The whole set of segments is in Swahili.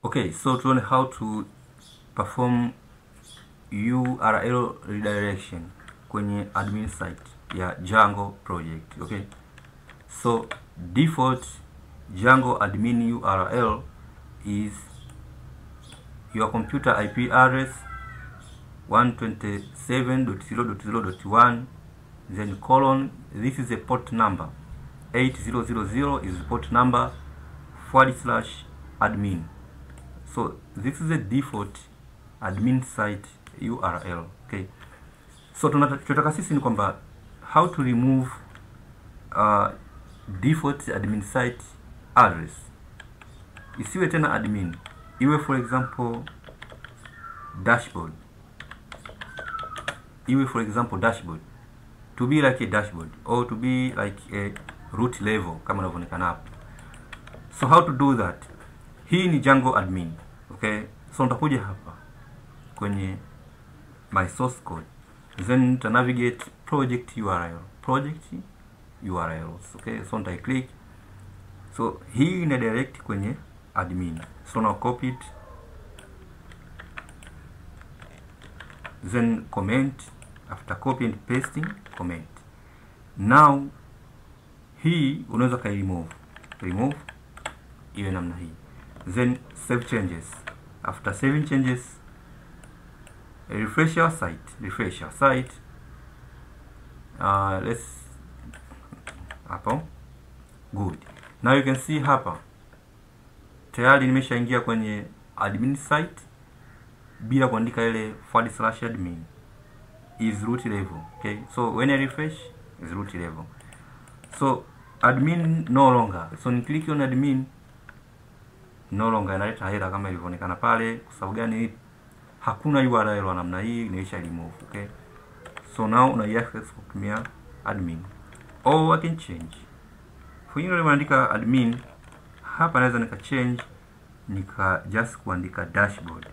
Okay, so tuone how to perform URL redirection kwenye admin site ya Django project. Okay, so default Django admin URL is your computer IP address 127.0.0.1, then colon, this is a port number 8000 is port number /admin. So this is a default admin site URL. Okay, so tunataka sisi ni kwamba how to remove default admin site address, isiwe tena admin, iwe for example dashboard, to be like a dashboard or to be like a root level kama inavyoonekana hapo. So how to do that? Hii ni Django admin. Okay, so nitakuja hapa kwenye my source code, then nita navigate project URLs. Okay, so nita click, so hii ina direct kwenye admin. So now copy it, then comment. After copy and pasting, comment. Now hii unaweza kai remove iwe namna hii, then save changes. After saving changes, refresh your site. Let's hapo, good. Now you can see hapa tayari nimeshaingia kwenye admin site bila kuandika ile /admin, is root level. Okay, so when I refresh is root level, so admin no longer. So ni click on admin, no longer inaleta error kama ilivyoonekana pale. Kwa sababu gani? Hakuna URL namna hii, inaisha remove. Okay, so now una access kutumia admin, or I can change. For hiyo nimeandika admin hapa, naweza nika change nika just kuandika dashboard.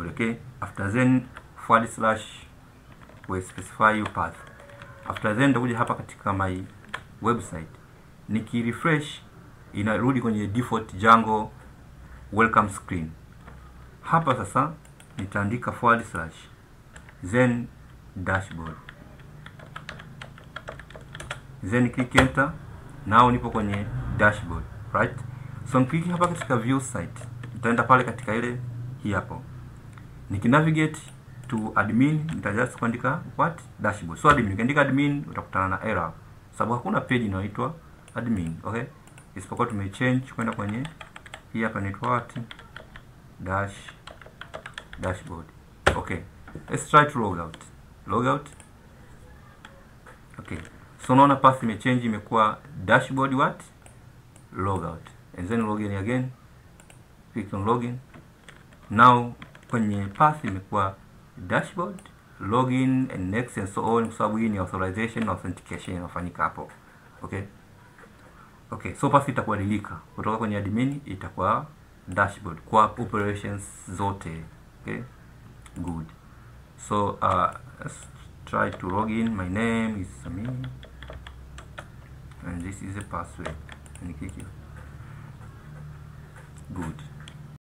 Okay, after then / we specify your path. After then nitakuja hapa katika my website, niki refresh inarudi kwenye default Django welcome screen. Hapa sasa nitaandika / then dashboard, then click enter. Now nipo kwenye dashboard, right? So click hapa katika view site, nitaenda pale katika ile hii hapo, nikinavigate to admin nita just kuandika dashboard. So admin, ukiandika admin utakutana na error sababu hakuna page inayoitwa admin. Okay, isipokuwa tumechange kwenda kwenye hii hapa inaitwa dashboard. Okay, let's try to log out. Okay, so naona path imechange, imekuwa dashboard logout, and then login again, click on login. Now kwenye path imekuwa dashboard, login and next and so on, kwa sababu hii ni authorization authentication inafanyika hapo. Okay, so path itakubadilika kutoka kwenye admin itakuwa dashboard kwa operations zote. Okay, good. So let's try to log in. My name is Samir and this is the password, and click it. Good.